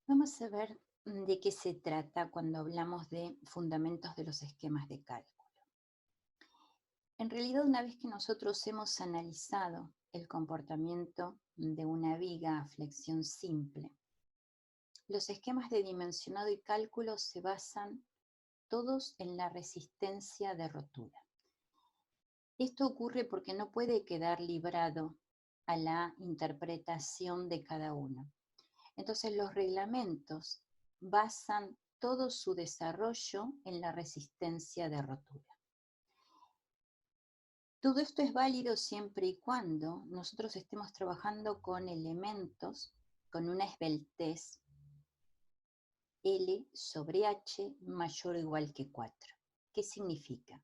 Vamos a ver de qué se trata cuando hablamos de fundamentos de los esquemas de cálculo. En realidad, una vez que nosotros hemos analizado el comportamiento de una viga a flexión simple, los esquemas de dimensionado y cálculo se basan todos en la resistencia de rotura. Esto ocurre porque no puede quedar librado a la interpretación de cada uno. Entonces los reglamentos basan todo su desarrollo en la resistencia de rotura. Todo esto es válido siempre y cuando nosotros estemos trabajando con elementos con una esbeltez L sobre H mayor o igual que 4. ¿Qué significa?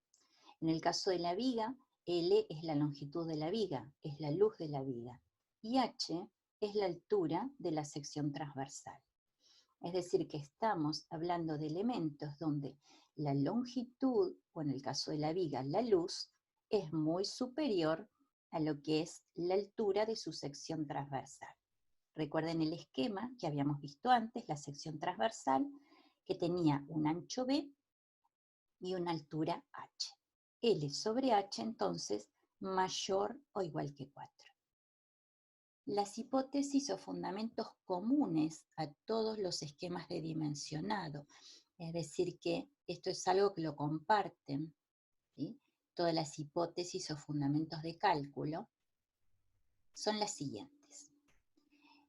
En el caso de la viga, L es la longitud de la viga, es la luz de la viga, y H es la altura de la sección transversal. Es decir, que estamos hablando de elementos donde la longitud, o en el caso de la viga, la luz, es muy superior a lo que es la altura de su sección transversal. Recuerden el esquema que habíamos visto antes, la sección transversal, que tenía un ancho B y una altura H. L sobre H, entonces, mayor o igual que 4. Las hipótesis o fundamentos comunes a todos los esquemas de dimensionado, es decir, que esto es algo que lo comparten, ¿sí? Todas las hipótesis o fundamentos de cálculo, son las siguientes.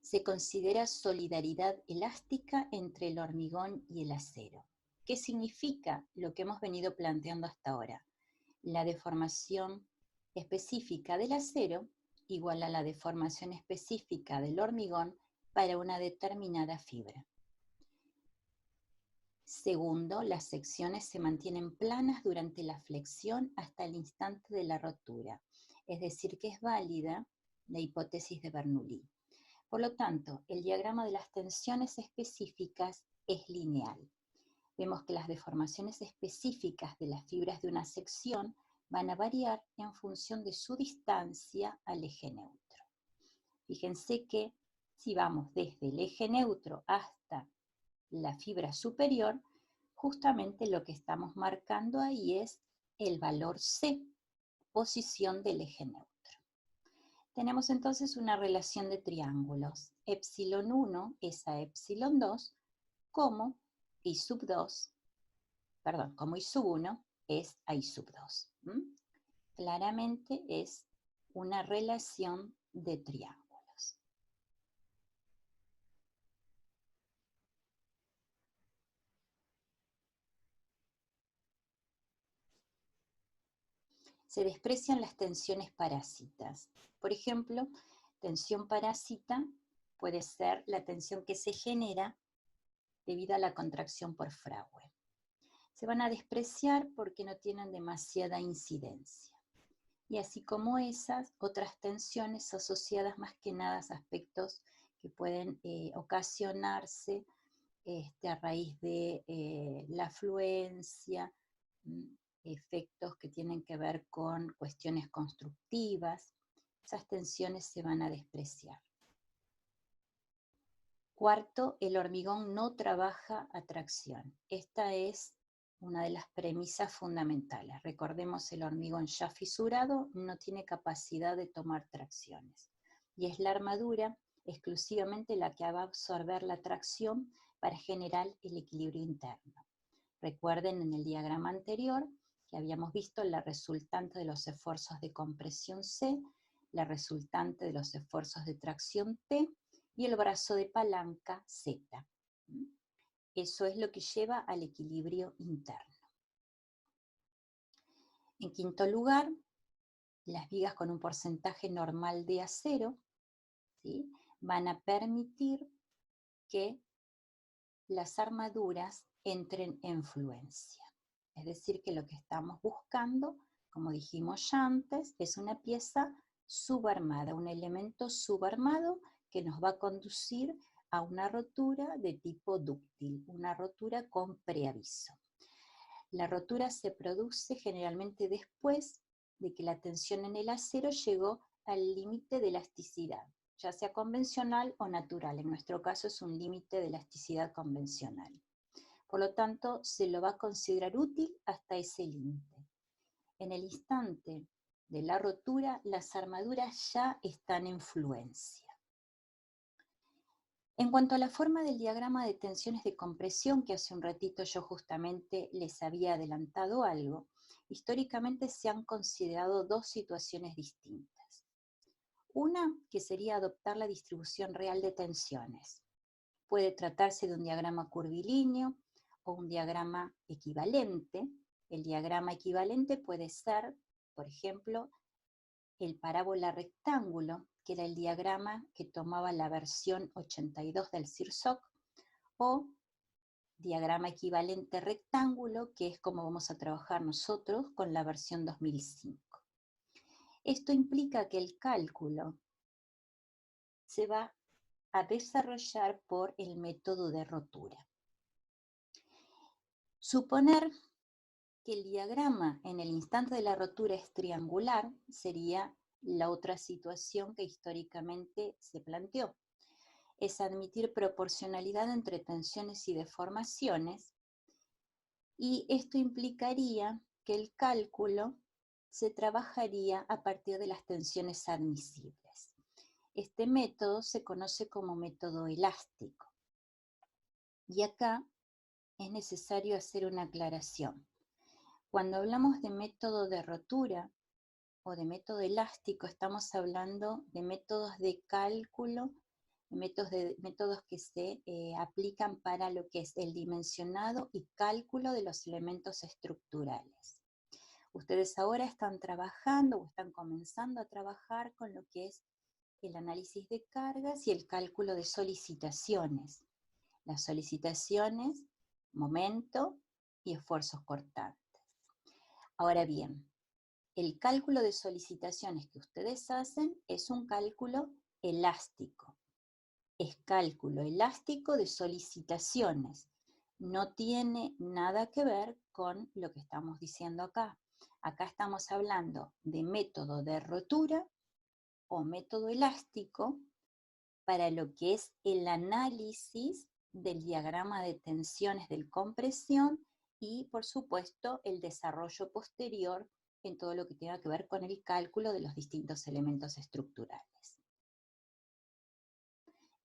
Se considera solidaridad elástica entre el hormigón y el acero. ¿Qué significa lo que hemos venido planteando hasta ahora? La deformación específica del acero igual a la deformación específica del hormigón para una determinada fibra. Segundo, las secciones se mantienen planas durante la flexión hasta el instante de la rotura, es decir, que es válida la hipótesis de Bernoulli. Por lo tanto, el diagrama de las tensiones específicas es lineal. Vemos que las deformaciones específicas de las fibras de una sección van a variar en función de su distancia al eje neutro. Fíjense que si vamos desde el eje neutro hasta la fibra superior, justamente lo que estamos marcando ahí es el valor C, posición del eje neutro. Tenemos entonces una relación de triángulos. Epsilon 1 es a epsilon 2, como I sub 2, como I sub 1 es a I sub 2. Claramente es una relación de triángulos. Se desprecian las tensiones parásitas. Por ejemplo, tensión parásita puede ser la tensión que se genera debido a la contracción por fragua. Se van a despreciar porque no tienen demasiada incidencia. Y así como esas, otras tensiones asociadas más que nada a aspectos que pueden ocasionarse a raíz de la afluencia, efectos que tienen que ver con cuestiones constructivas, esas tensiones se van a despreciar. Cuarto, el hormigón no trabaja a tracción. Esta es una de las premisas fundamentales. Recordemos, el hormigón ya fisurado no tiene capacidad de tomar tracciones. Y es la armadura exclusivamente la que va a absorber la tracción para generar el equilibrio interno. Recuerden en el diagrama anterior que habíamos visto la resultante de los esfuerzos de compresión C, la resultante de los esfuerzos de tracción T y el brazo de palanca Z. Eso es lo que lleva al equilibrio interno. En quinto lugar, las vigas con un porcentaje normal de acero, ¿sí?, van a permitir que las armaduras entren en fluencia. Es decir, que lo que estamos buscando, como dijimos ya antes, es una pieza subarmada, un elemento subarmado que nos va a conducir a una rotura de tipo dúctil, una rotura con preaviso. La rotura se produce generalmente después de que la tensión en el acero llegó al límite de elasticidad. ya sea convencional o natural. En nuestro caso es un límite de elasticidad convencional. Por lo tanto, se lo va a considerar útil hasta ese límite. En el instante de la rotura, las armaduras ya están en fluencia. En cuanto a la forma del diagrama de tensiones de compresión, que hace un ratito yo justamente les había adelantado algo, históricamente se han considerado dos situaciones distintas. Una, que sería adoptar la distribución real de tensiones. Puede tratarse de un diagrama curvilíneo o un diagrama equivalente. El diagrama equivalente puede ser, por ejemplo, el parábola rectángulo, que era el diagrama que tomaba la versión 82 del CIRSOC, o diagrama equivalente rectángulo, que es como vamos a trabajar nosotros con la versión 2005. Esto implica que el cálculo se va a desarrollar por el método de rotura. Suponer que el diagrama en el instante de la rotura es triangular sería la otra situación que históricamente se planteó. Es admitir proporcionalidad entre tensiones y deformaciones, y esto implicaría que el cálculo se trabajaría a partir de las tensiones admisibles. Este método se conoce como método elástico. Y acá es necesario hacer una aclaración. Cuando hablamos de método de rotura o de método elástico, estamos hablando de métodos de cálculo, métodos que se aplican para lo que es el dimensionado y cálculo de los elementos estructurales. Ustedes ahora están trabajando o están comenzando a trabajar con lo que es el análisis de cargas y el cálculo de solicitaciones. Las solicitaciones, momento y esfuerzos cortantes. Ahora bien, el cálculo de solicitaciones que ustedes hacen es un cálculo elástico. Es cálculo elástico de solicitaciones. No tiene nada que ver con lo que estamos diciendo acá. Acá estamos hablando de método de rotura o método elástico para lo que es el análisis del diagrama de tensiones de compresión y, por supuesto, el desarrollo posterior en todo lo que tenga que ver con el cálculo de los distintos elementos estructurales.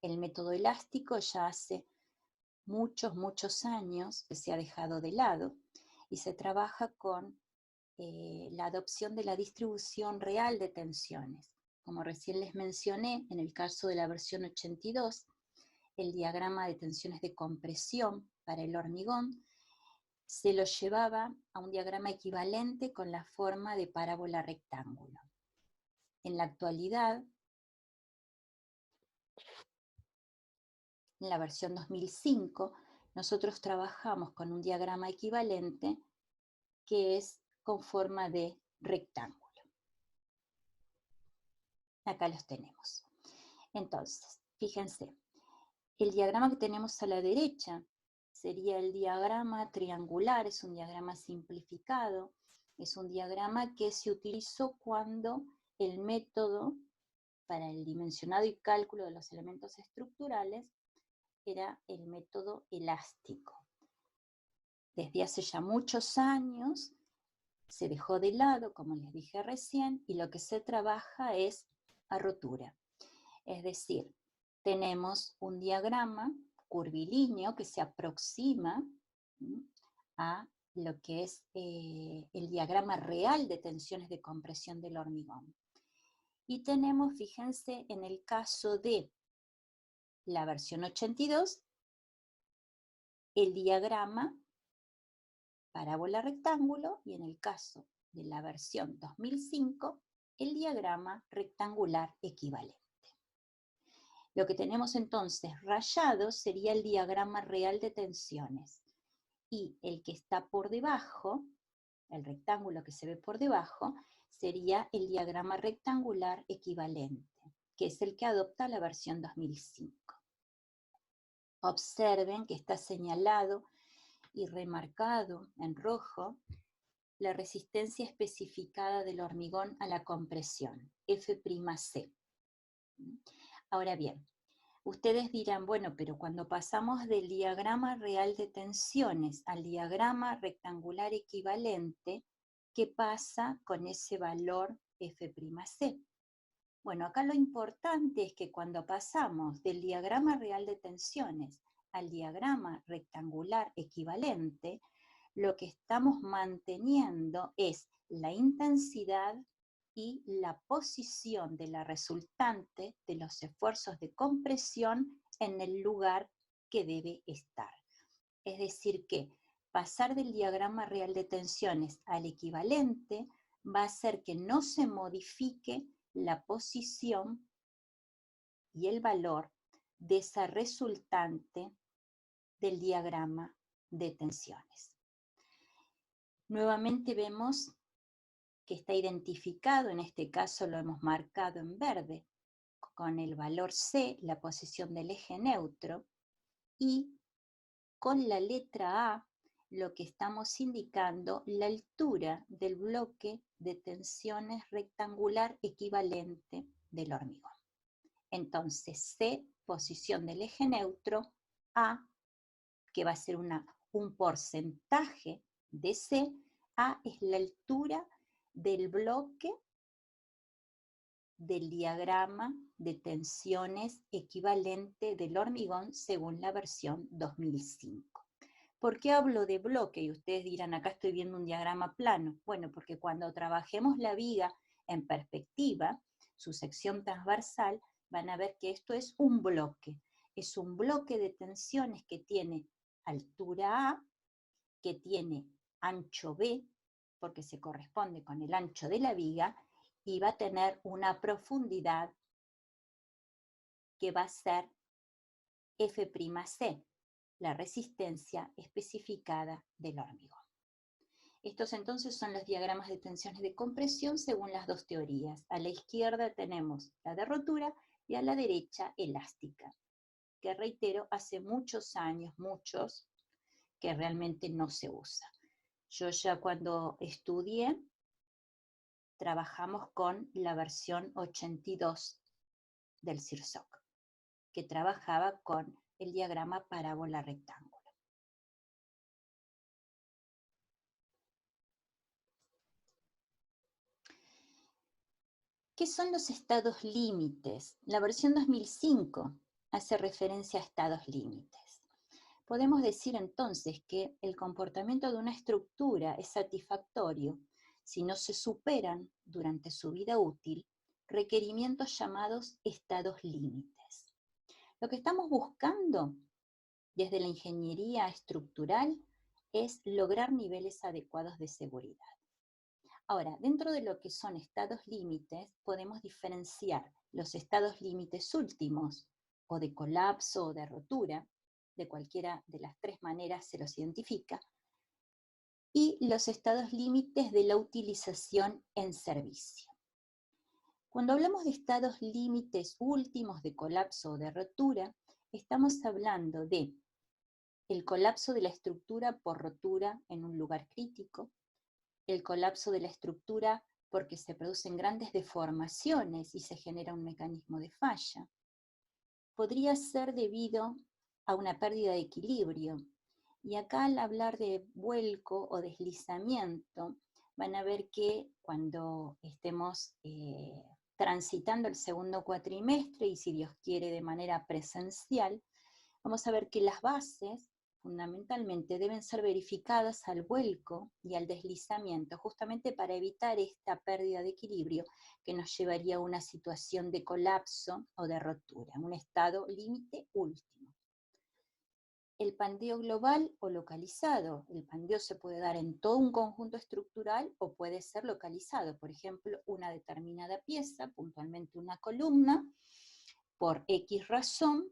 El método elástico ya hace muchos años que se ha dejado de lado y se trabaja con la adopción de la distribución real de tensiones. Como recién les mencioné, en el caso de la versión 82, el diagrama de tensiones de compresión para el hormigón se lo llevaba a un diagrama equivalente con la forma de parábola rectángulo. En la actualidad, en la versión 2005, nosotros trabajamos con un diagrama equivalente que es con forma de rectángulo. Acá los tenemos. Entonces, fíjense, el diagrama que tenemos a la derecha sería el diagrama triangular, es un diagrama simplificado, es un diagrama que se utilizó cuando el método para el dimensionado y cálculo de los elementos estructurales era el método elástico. Desde hace ya muchos años se dejó de lado, como les dije recién, y lo que se trabaja es a rotura. Es decir, tenemos un diagrama curvilíneo que se aproxima a lo que es el diagrama real de tensiones de compresión del hormigón. Y tenemos, fíjense, en el caso de la versión 82, el diagrama parábola rectángulo, y en el caso de la versión 2005, el diagrama rectangular equivalente. Lo que tenemos entonces rayado sería el diagrama real de tensiones, y el que está por debajo, el rectángulo que se ve por debajo, sería el diagrama rectangular equivalente, que es el que adopta la versión 2005. Observen que está señalado y remarcado en rojo la resistencia especificada del hormigón a la compresión, F'C. Ahora bien, ustedes dirán, bueno, pero cuando pasamos del diagrama real de tensiones al diagrama rectangular equivalente, ¿qué pasa con ese valor F'C? Bueno, acá lo importante es que cuando pasamos del diagrama real de tensiones al diagrama rectangular equivalente, lo que estamos manteniendo es la intensidad y la posición de la resultante de los esfuerzos de compresión en el lugar que debe estar. Es decir que pasar del diagrama real de tensiones al equivalente va a hacer que no se modifique la posición y el valor de esa resultante del diagrama de tensiones. Nuevamente vemos que está identificado, en este caso lo hemos marcado en verde, con el valor C, la posición del eje neutro, y con la letra A lo que estamos indicando, la altura del bloque de tensiones rectangular equivalente del hormigón. Entonces C, posición del eje neutro, A, que va a ser un porcentaje de C, A es la altura del bloque del diagrama de tensiones equivalente del hormigón según la versión 2005. ¿Por qué hablo de bloque? Y ustedes dirán, acá estoy viendo un diagrama plano. Bueno, porque cuando trabajemos la viga en perspectiva, su sección transversal, van a ver que esto es un bloque. Es un bloque de tensiones que tiene altura A, que tiene ancho B, porque se corresponde con el ancho de la viga, y va a tener una profundidad que va a ser F'C, la resistencia especificada del hormigón. Estos entonces son los diagramas de tensiones de compresión según las dos teorías. A la izquierda tenemos la de rotura y a la derecha elástica, que reitero, hace muchos años, que realmente no se usa. Yo ya cuando estudié, trabajamos con la versión 82 del CIRSOC, que trabajaba con el diagrama parábola rectángulo. ¿Qué son los estados límites? La versión 2005 hace referencia a estados límites. Podemos decir entonces que el comportamiento de una estructura es satisfactorio si no se superan durante su vida útil requerimientos llamados estados límites. Lo que estamos buscando desde la ingeniería estructural es lograr niveles adecuados de seguridad. Ahora, dentro de lo que son estados límites, podemos diferenciar los estados límites últimos, o de colapso o de rotura, de cualquiera de las tres maneras se los identifica, y los estados límites de la utilización en servicio. Cuando hablamos de estados límites últimos de colapso o de rotura, estamos hablando de el colapso de la estructura por rotura en un lugar crítico, el colapso de la estructura porque se producen grandes deformaciones y se genera un mecanismo de falla. Podría ser debido a una pérdida de equilibrio. Y acá al hablar de vuelco o deslizamiento, van a ver que cuando estemos transitando el segundo cuatrimestre, y si Dios quiere de manera presencial, vamos a ver que las bases fundamentalmente deben ser verificadas al vuelco y al deslizamiento, justamente para evitar esta pérdida de equilibrio que nos llevaría a una situación de colapso o de rotura, un estado límite último. El pandeo global o localizado. El pandeo se puede dar en todo un conjunto estructural o puede ser localizado. Por ejemplo, una determinada pieza, puntualmente una columna, por X razón,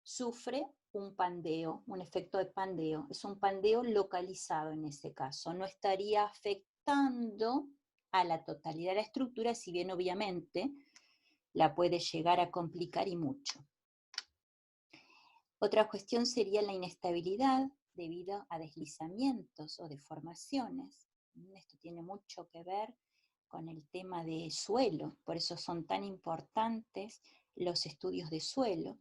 sufre un pandeo, un efecto de pandeo. Es un pandeo localizado en ese caso. No estaría afectando a la totalidad de la estructura, si bien obviamente la puede llegar a complicar y mucho. Otra cuestión sería la inestabilidad debido a deslizamientos o deformaciones. Esto tiene mucho que ver con el tema de suelo, por eso son tan importantes los estudios de suelo.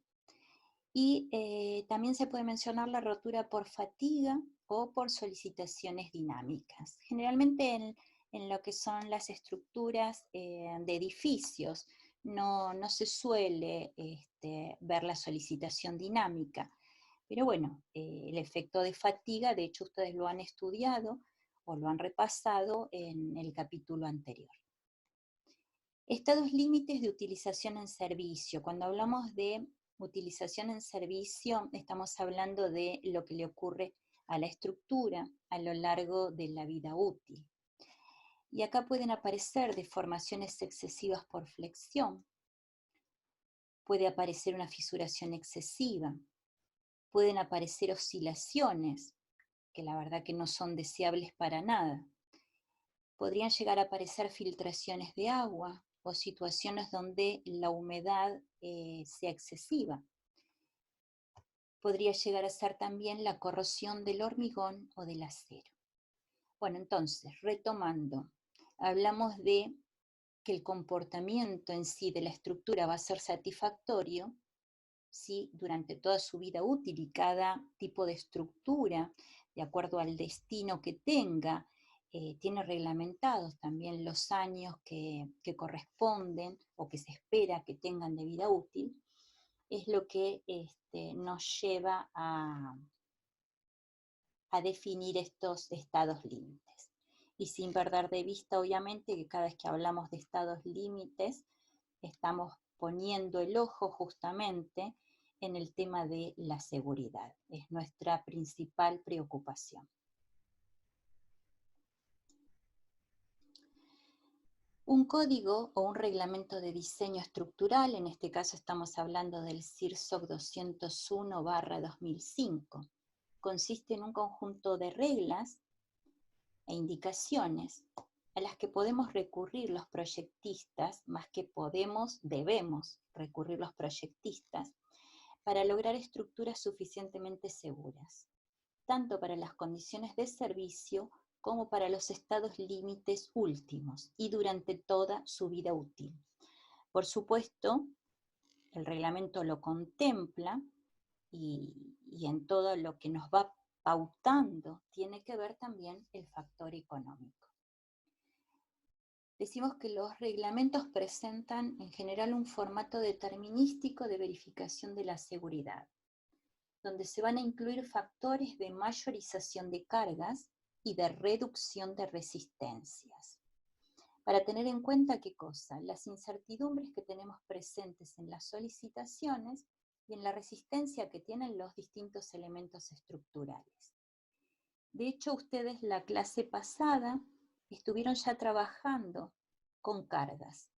Y también se puede mencionar la rotura por fatiga o por solicitaciones dinámicas. Generalmente en lo que son las estructuras de edificios no se suele ver la solicitación dinámica. Pero bueno, el efecto de fatiga, de hecho ustedes lo han estudiado o lo han repasado en el capítulo anterior. Estados límites de utilización en servicio. Cuando hablamos de utilización en servicio, estamos hablando de lo que le ocurre a la estructura a lo largo de la vida útil. Y acá pueden aparecer deformaciones excesivas por flexión, puede aparecer una fisuración excesiva, pueden aparecer oscilaciones, que la verdad que no son deseables para nada. Podrían llegar a aparecer filtraciones de agua o situaciones donde la humedad sea excesiva. Podría llegar a ser también la corrosión del hormigón o del acero. Bueno, entonces, retomando, hablamos de que el comportamiento en sí de la estructura va a ser satisfactorio si durante toda su vida útil y cada tipo de estructura, de acuerdo al destino que tenga, tiene reglamentados también los años que corresponden o que se espera que tengan de vida útil, es lo que nos lleva a definir estos estados límites. Y sin perder de vista, obviamente, que cada vez que hablamos de estados límites, estamos poniendo el ojo justamente en el tema de la seguridad. Es nuestra principal preocupación. Un código o un reglamento de diseño estructural, en este caso estamos hablando del CIRSOC 201/2005, consiste en un conjunto de reglas e indicaciones a las que podemos recurrir los proyectistas, más que podemos, debemos recurrir los proyectistas, para lograr estructuras suficientemente seguras, tanto para las condiciones de servicio como para los estados límites últimos y durante toda su vida útil. Por supuesto, el reglamento lo contempla y en todo lo que nos va pautando tiene que ver también el factor económico. Decimos que los reglamentos presentan en general un formato determinístico de verificación de la seguridad, donde se van a incluir factores de mayorización de cargas y de reducción de resistencias. Para tener en cuenta qué cosa, las incertidumbres que tenemos presentes en las solicitaciones y en la resistencia que tienen los distintos elementos estructurales. De hecho, ustedes la clase pasada estuvieron ya trabajando con cargas.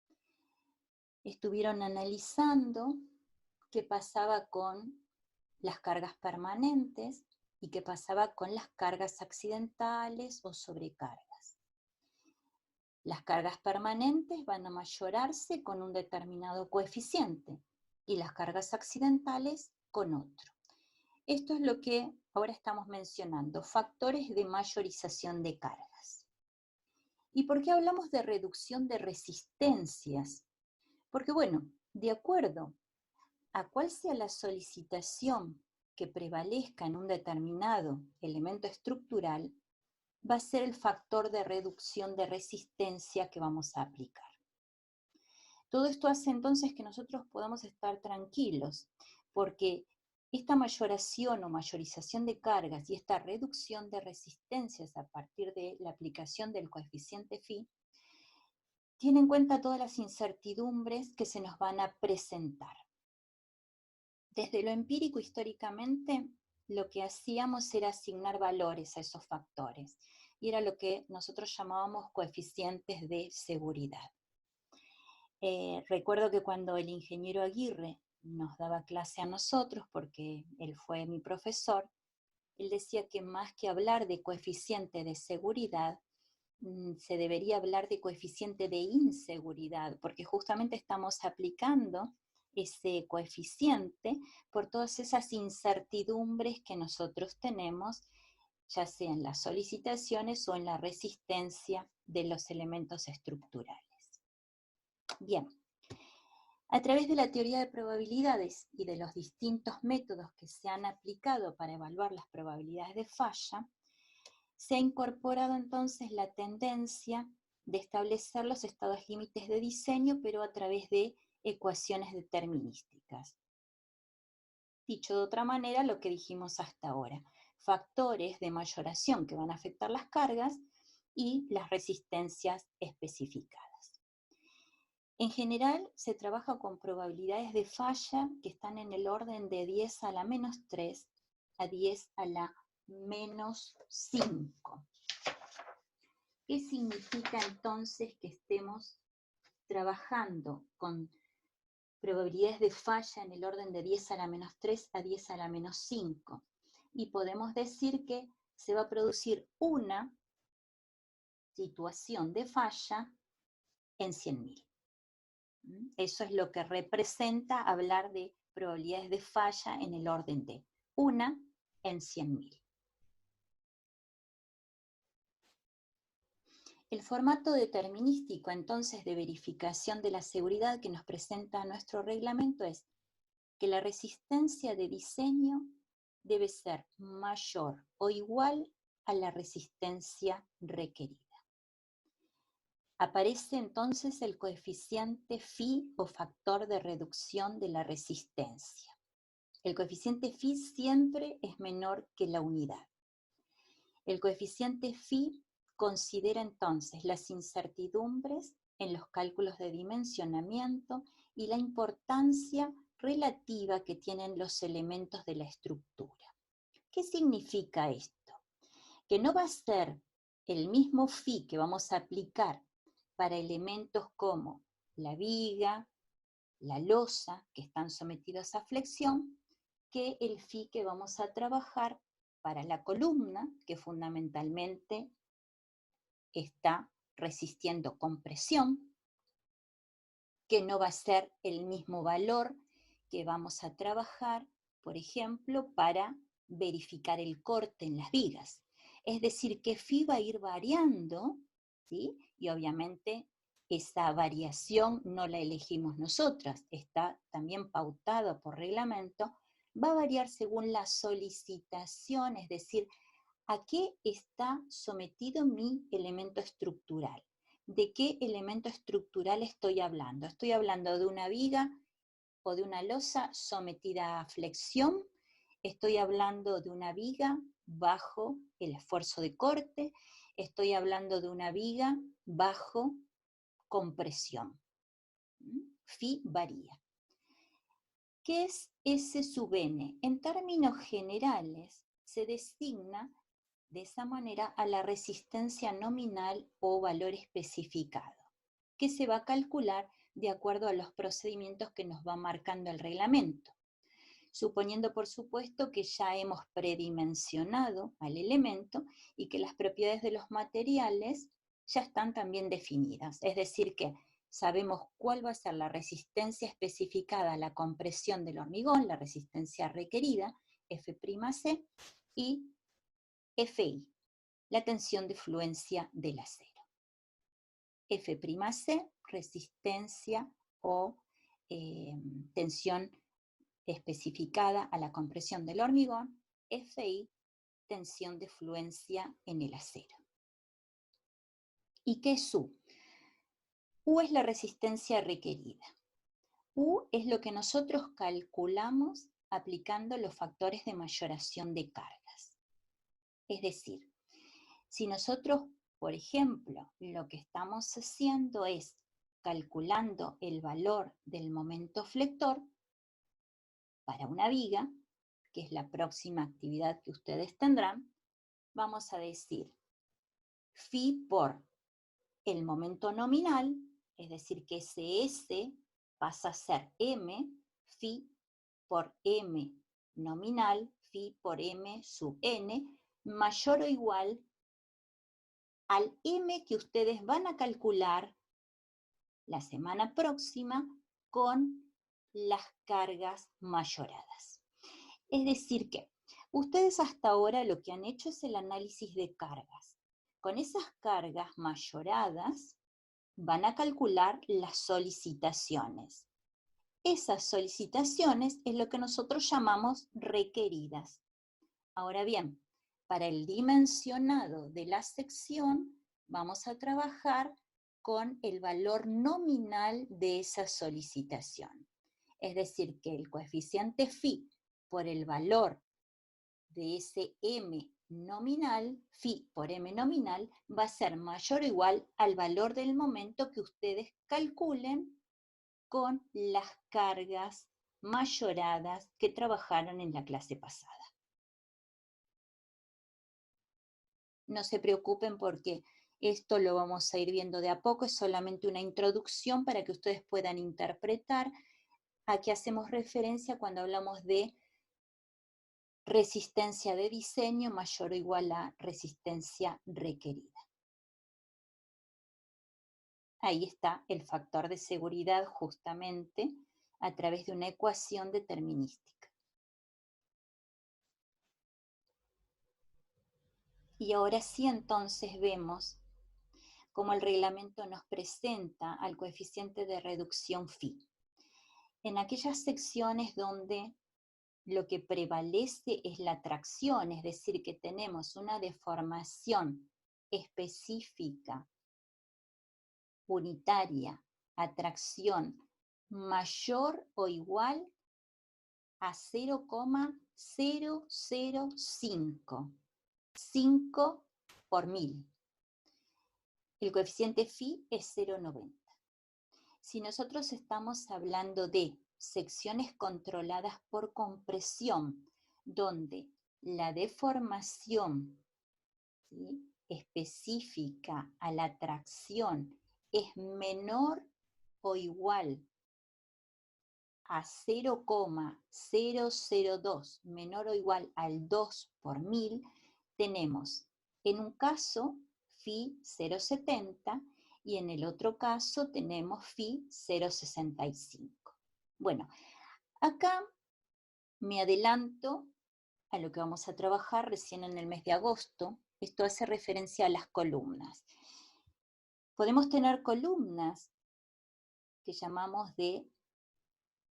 Estuvieron analizando qué pasaba con las cargas permanentes y qué pasaba con las cargas accidentales o sobrecargas. Las cargas permanentes van a mayorarse con un determinado coeficiente y las cargas accidentales con otro. Esto es lo que ahora estamos mencionando, factores de mayorización de cargas. ¿Y por qué hablamos de reducción de resistencias? Porque bueno, de acuerdo a cuál sea la solicitación que prevalezca en un determinado elemento estructural, va a ser el factor de reducción de resistencia que vamos a aplicar. Todo esto hace entonces que nosotros podamos estar tranquilos, porque esta mayoración o mayorización de cargas y esta reducción de resistencias a partir de la aplicación del coeficiente phi, tiene en cuenta todas las incertidumbres que se nos van a presentar. Desde lo empírico, históricamente, lo que hacíamos era asignar valores a esos factores, y era lo que nosotros llamábamos coeficientes de seguridad. Recuerdo que cuando el ingeniero Aguirre nos daba clase a nosotros, porque él fue mi profesor, él decía que más que hablar de coeficiente de seguridad, se debería hablar de coeficiente de inseguridad, porque justamente estamos aplicando ese coeficiente por todas esas incertidumbres que nosotros tenemos, ya sea en las solicitaciones o en la resistencia de los elementos estructurales. Bien, A través de la teoría de probabilidades y de los distintos métodos que se han aplicado para evaluar las probabilidades de falla, se ha incorporado entonces la tendencia de establecer los estados límites de diseño, pero a través de ecuaciones determinísticas. Dicho de otra manera, lo que dijimos hasta ahora, factores de mayoración que van a afectar las cargas y las resistencias especificadas. En general, se trabaja con probabilidades de falla que están en el orden de 10 a la menos 3 a 10 a la menos 5. ¿Qué significa entonces que estemos trabajando con probabilidades de falla en el orden de 10 a la menos 3 a 10 a la menos 5? Y podemos decir que se va a producir una situación de falla en 100.000. Eso es lo que representa hablar de probabilidades de falla en el orden de 1 en 100.000. El formato determinístico, entonces, de verificación de la seguridad que nos presenta nuestro reglamento es que la resistencia de diseño debe ser mayor o igual a la resistencia requerida. Aparece entonces el coeficiente phi o factor de reducción de la resistencia. El coeficiente phi siempre es menor que la unidad. El coeficiente phi considera entonces las incertidumbres en los cálculos de dimensionamiento y la importancia relativa que tienen los elementos de la estructura. ¿Qué significa esto? Que no va a ser el mismo phi que vamos a aplicar para elementos como la viga, la losa, que están sometidos a flexión, que el phi que vamos a trabajar para la columna, que fundamentalmente está resistiendo compresión, que no va a ser el mismo valor que vamos a trabajar, por ejemplo, para verificar el corte en las vigas. Es decir, que phi va a ir variando, ¿sí? Y obviamente esa variación no la elegimos nosotras, está también pautada por reglamento, va a variar según la solicitación, es decir, ¿a qué está sometido mi elemento estructural? ¿De qué elemento estructural estoy hablando? ¿Estoy hablando de una viga o de una losa sometida a flexión? ¿Estoy hablando de una viga bajo el esfuerzo de corte? ¿Estoy hablando de una viga bajo compresión? Phi varía. ¿Qué es S sub n? En términos generales, se designa de esa manera a la resistencia nominal o valor especificado, que se va a calcular de acuerdo a los procedimientos que nos va marcando el reglamento, suponiendo por supuesto que ya hemos predimensionado al elemento y que las propiedades de los materiales ya están también definidas, es decir que sabemos cuál va a ser la resistencia especificada a la compresión del hormigón, la resistencia requerida, F'C, y Fi, la tensión de fluencia del acero. F'C, resistencia o tensión especificada a la compresión del hormigón. Fi, tensión de fluencia en el acero. ¿Y qué es U? U es la resistencia requerida. U es lo que nosotros calculamos aplicando los factores de mayoración de cargas. Es decir, si nosotros, por ejemplo, lo que estamos haciendo es calculando el valor del momento flector para una viga, que es la próxima actividad que ustedes tendrán, vamos a decir phi por el momento nominal, es decir que ese S pasa a ser M, phi por M nominal, phi por M sub n, mayor o igual al M que ustedes van a calcular la semana próxima con las cargas mayoradas. Es decir que ustedes hasta ahora lo que han hecho es el análisis de cargas. Con esas cargas mayoradas van a calcular las solicitaciones. Esas solicitaciones es lo que nosotros llamamos requeridas. Ahora bien, para el dimensionado de la sección vamos a trabajar con el valor nominal de esa solicitación. Es decir, que el coeficiente phi por el valor de ese m nominal, phi por m nominal, va a ser mayor o igual al valor del momento que ustedes calculen con las cargas mayoradas que trabajaron en la clase pasada. No se preocupen porque esto lo vamos a ir viendo de a poco, es solamente una introducción para que ustedes puedan interpretar a qué hacemos referencia cuando hablamos de resistencia de diseño mayor o igual a resistencia requerida. Ahí está el factor de seguridad justamente a través de una ecuación determinística. Y ahora sí entonces vemos cómo el reglamento nos presenta al coeficiente de reducción phi. En aquellas secciones donde lo que prevalece es la tracción, es decir, que tenemos una deformación específica, unitaria, a tracción mayor o igual a 0,005, 5 por 1000. El coeficiente phi es 0,90. Si nosotros estamos hablando de secciones controladas por compresión, donde la deformación, ¿sí?, específica a la tracción es menor o igual a 0,002, menor o igual al 2 por 1000, tenemos en un caso phi 0,70 y en el otro caso tenemos phi 0,65. Bueno, acá me adelanto a lo que vamos a trabajar recién en el mes de agosto. Esto hace referencia a las columnas. Podemos tener columnas que llamamos de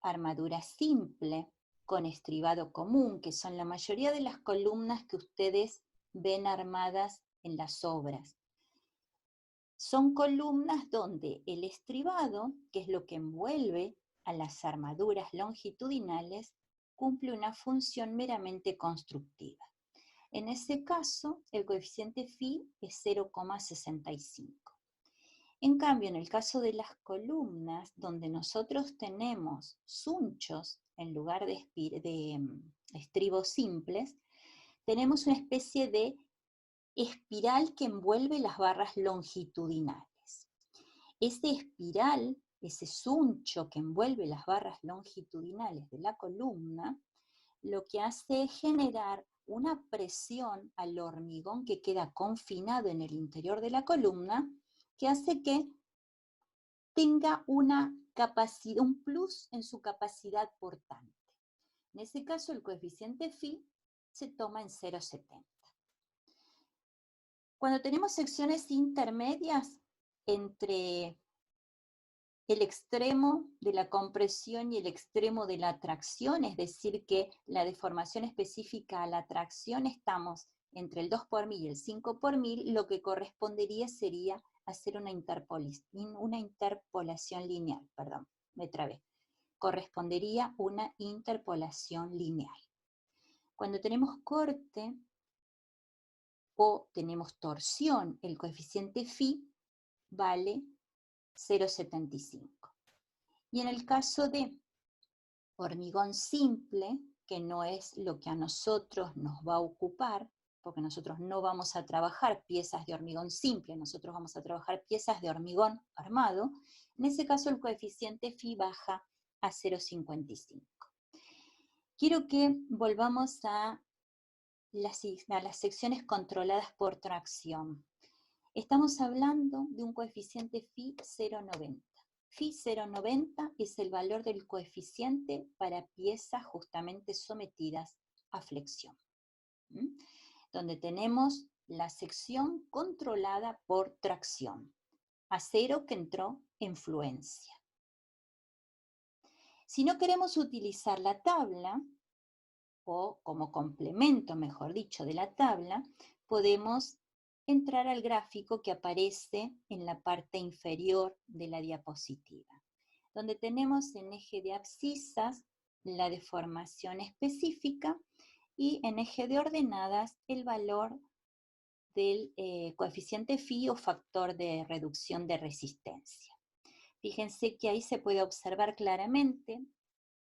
armadura simple con estribado común, que son la mayoría de las columnas que ustedes ven armadas en las obras. Son columnas donde el estribado, que es lo que envuelve a las armaduras longitudinales, cumple una función meramente constructiva. En ese caso, el coeficiente phi es 0,65. En cambio, en el caso de las columnas, donde nosotros tenemos sunchos en lugar de estribos simples, tenemos una especie de espiral que envuelve las barras longitudinales. Ese espiral, ese suncho que envuelve las barras longitudinales de la columna, lo que hace es generar una presión al hormigón que queda confinado en el interior de la columna, que hace que tenga una capacidad, un plus en su capacidad portante. En ese caso, el coeficiente phi se toma en 0,70. Cuando tenemos secciones intermedias entre el extremo de la compresión y el extremo de la tracción, es decir, que la deformación específica a la tracción estamos entre el 2 por 1000 y el 5 por 1000, lo que correspondería sería hacer una interpolación lineal, perdón, me trabé. Correspondería una interpolación lineal. Cuando tenemos corte o tenemos torsión, el coeficiente phi vale 0,75. Y en el caso de hormigón simple, que no es lo que a nosotros nos va a ocupar, porque nosotros no vamos a trabajar piezas de hormigón simple, nosotros vamos a trabajar piezas de hormigón armado, en ese caso el coeficiente phi baja a 0,55. Quiero que volvamos a las secciones controladas por tracción. Estamos hablando de un coeficiente phi 0,90. Phi 0,90 es el valor del coeficiente para piezas justamente sometidas a flexión, donde tenemos la sección controlada por tracción, acero que entró en fluencia. Si no queremos utilizar la tabla, o como complemento, mejor dicho, de la tabla, podemos entrar al gráfico que aparece en la parte inferior de la diapositiva, donde tenemos en eje de abscisas la deformación específica y en eje de ordenadas el valor del coeficiente phi o factor de reducción de resistencia. Fíjense que ahí se puede observar claramente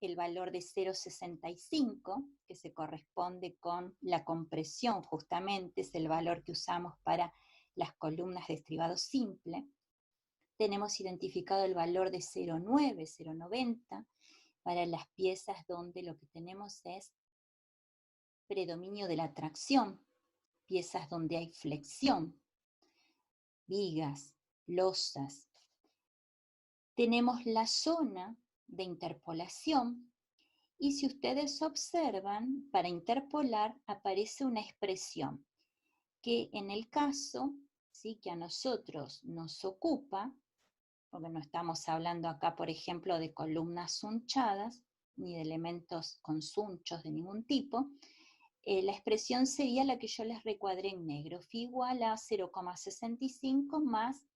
el valor de 0,65, que se corresponde con la compresión, justamente es el valor que usamos para las columnas de estribado simple. Tenemos identificado el valor de 0,9, 0,90 para las piezas donde lo que tenemos es predominio de la tracción, piezas donde hay flexión, vigas, losas. Tenemos la zona de interpolación y si ustedes observan, para interpolar aparece una expresión que en el caso, ¿sí?, que a nosotros nos ocupa, porque no estamos hablando acá, por ejemplo, de columnas sunchadas, ni de elementos con sunchos de ningún tipo, la expresión sería la que yo les recuadré en negro, phi igual a 0,65 más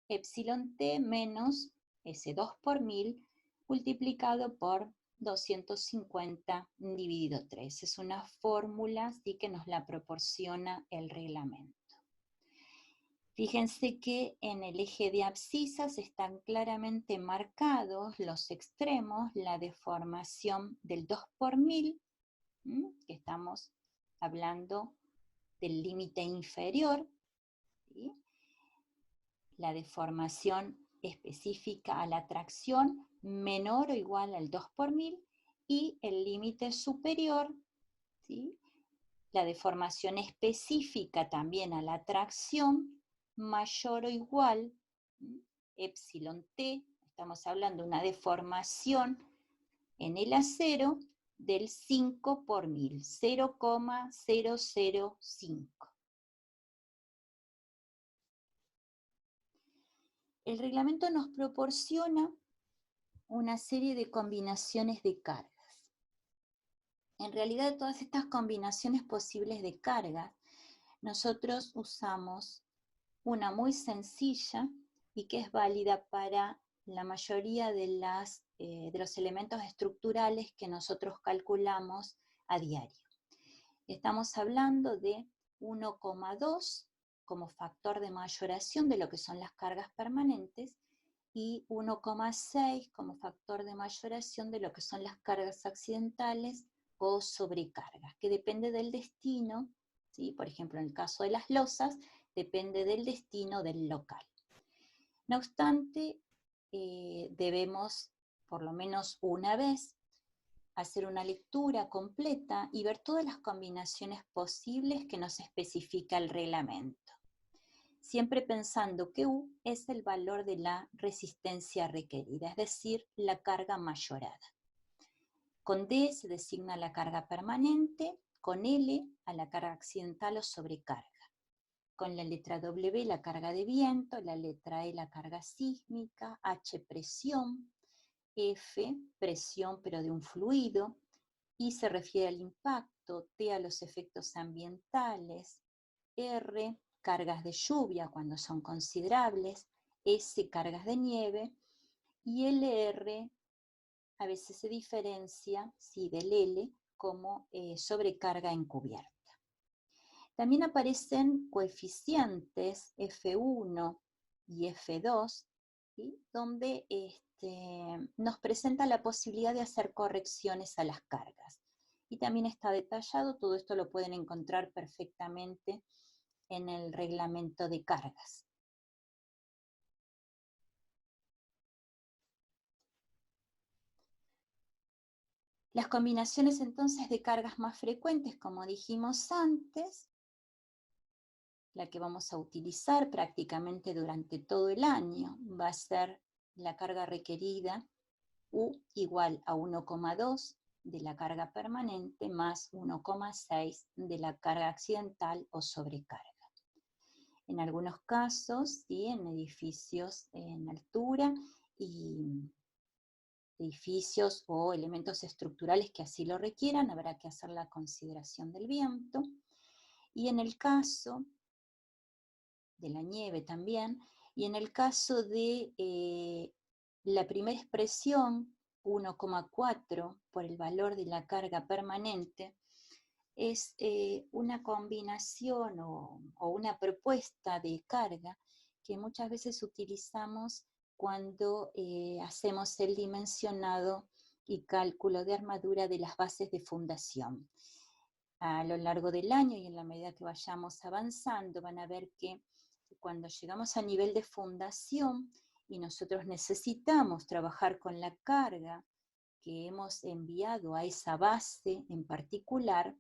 epsilon t menos S2 por 1000 multiplicado por 250 dividido 3. Es una fórmula sí, que nos la proporciona el reglamento. Fíjense que en el eje de abscisas están claramente marcados los extremos, la deformación del 2 por 1000, que estamos hablando del límite inferior, ¿sí?, la deformación específica a la tracción menor o igual al 2 por 1000 y el límite superior, ¿sí?, la deformación específica también a la tracción mayor o igual, epsilon t, estamos hablando de una deformación en el acero del 5 por 1000, 0,005. El reglamento nos proporciona una serie de combinaciones de cargas. En realidad, todas estas combinaciones posibles de cargas, nosotros usamos una muy sencilla y que es válida para la mayoría de los elementos estructurales que nosotros calculamos a diario. Estamos hablando de 1,2 como factor de mayoración de lo que son las cargas permanentes y 1,6 como factor de mayoración de lo que son las cargas accidentales o sobrecargas, que depende del destino, ¿sí? Por ejemplo, en el caso de las losas, depende del destino del local. No obstante, debemos, por lo menos una vez, hacer una lectura completa y ver todas las combinaciones posibles que nos especifica el reglamento, siempre pensando que U es el valor de la resistencia requerida, es decir, la carga mayorada. Con D se designa la carga permanente, con L a la carga accidental o sobrecarga. Con la letra W la carga de viento, la letra E la carga sísmica, H presión, F presión pero de un fluido, I se refiere al impacto, T a los efectos ambientales, R cargas de lluvia cuando son considerables, S cargas de nieve y LR a veces se diferencia, sí, del L como sobrecarga encubierta. También aparecen coeficientes F1 y F2, ¿sí?, donde nos presenta la posibilidad de hacer correcciones a las cargas. Y también está detallado, todo esto lo pueden encontrar perfectamente en el reglamento de cargas. Las combinaciones entonces de cargas más frecuentes, como dijimos antes, la que vamos a utilizar prácticamente durante todo el año, va a ser la carga requerida U igual a 1,2 de la carga permanente más 1,6 de la carga accidental o sobrecarga. En algunos casos, ¿sí?, en edificios en altura y edificios o elementos estructurales que así lo requieran, habrá que hacer la consideración del viento. Y en el caso de la nieve también, y en el caso de la primera expresión, 1,4 por el valor de la carga permanente, es una combinación o una propuesta de carga que muchas veces utilizamos cuando hacemos el dimensionado y cálculo de armadura de las bases de fundación. A lo largo del año y en la medida que vayamos avanzando, van a ver que cuando llegamos a nivel de fundación y nosotros necesitamos trabajar con la carga que hemos enviado a esa base en particular,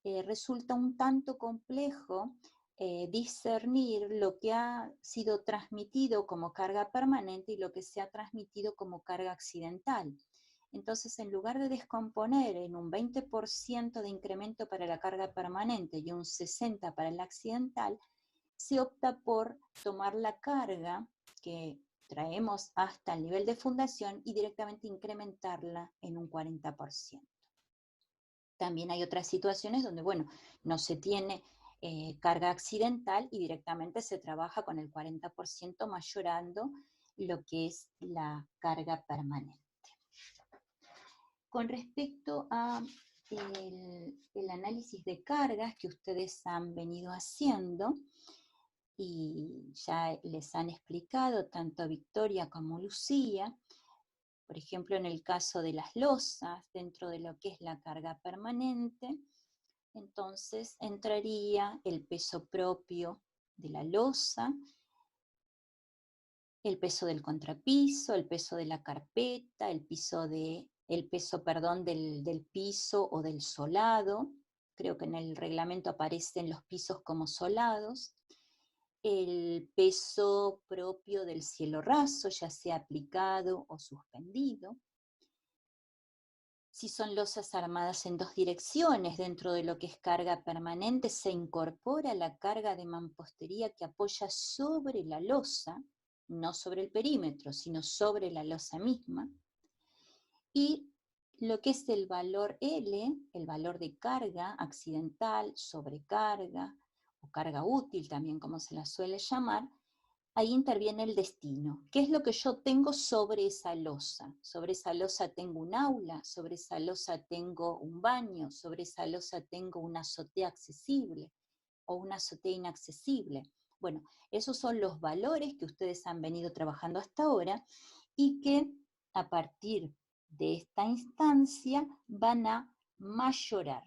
resulta un tanto complejo discernir lo que ha sido transmitido como carga permanente y lo que se ha transmitido como carga accidental. Entonces, en lugar de descomponer en un 20% de incremento para la carga permanente y un 60% para la accidental, se opta por tomar la carga que traemos hasta el nivel de fundación y directamente incrementarla en un 40%. También hay otras situaciones donde, bueno, no se tiene carga accidental y directamente se trabaja con el 40% mayorando lo que es la carga permanente. Con respecto a el análisis de cargas que ustedes han venido haciendo, y ya les han explicado tanto Victoria como Lucía, por ejemplo, en el caso de las losas, dentro de lo que es la carga permanente, entonces entraría el peso propio de la losa, el peso del contrapiso, el peso de la carpeta, el peso del piso o del solado. Creo que en el reglamento aparecen los pisos como solados. El peso propio del cielo raso, ya sea aplicado o suspendido. Si son losas armadas en dos direcciones, dentro de lo que es carga permanente, se incorpora la carga de mampostería que apoya sobre la losa, no sobre el perímetro, sino sobre la losa misma. Y lo que es el valor L, el valor de carga accidental, sobrecarga o carga útil, también como se la suele llamar, ahí interviene el destino. ¿Qué es lo que yo tengo sobre esa losa? Sobre esa losa tengo un aula, sobre esa losa tengo un baño, sobre esa losa tengo una azotea accesible o una azotea inaccesible. Bueno, esos son los valores que ustedes han venido trabajando hasta ahora y que a partir de esta instancia van a mayorar,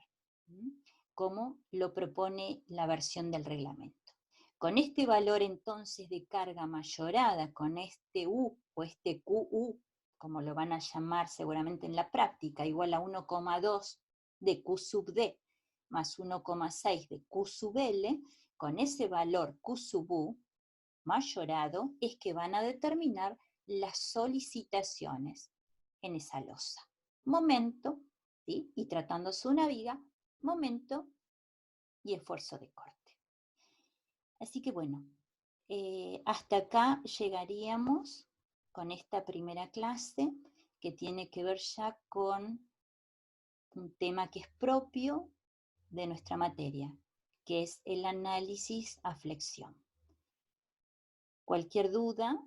como lo propone la versión del reglamento. Con este valor entonces de carga mayorada, con este U o este QU, como lo van a llamar seguramente en la práctica, igual a 1,2 de Q sub D más 1,6 de Q sub L, con ese valor Q sub U mayorado es que van a determinar las solicitaciones en esa losa. Momento, ¿sí? Y tratándose una viga, momento y esfuerzo de corte. Así que bueno, hasta acá llegaríamos con esta primera clase que tiene que ver ya con un tema que es propio de nuestra materia, que es el análisis a flexión. Cualquier duda,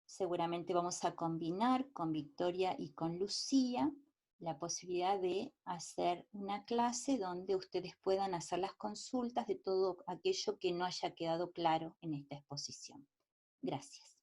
seguramente vamos a combinar con Victoria y con Lucía la posibilidad de hacer una clase donde ustedes puedan hacer las consultas de todo aquello que no haya quedado claro en esta exposición. Gracias.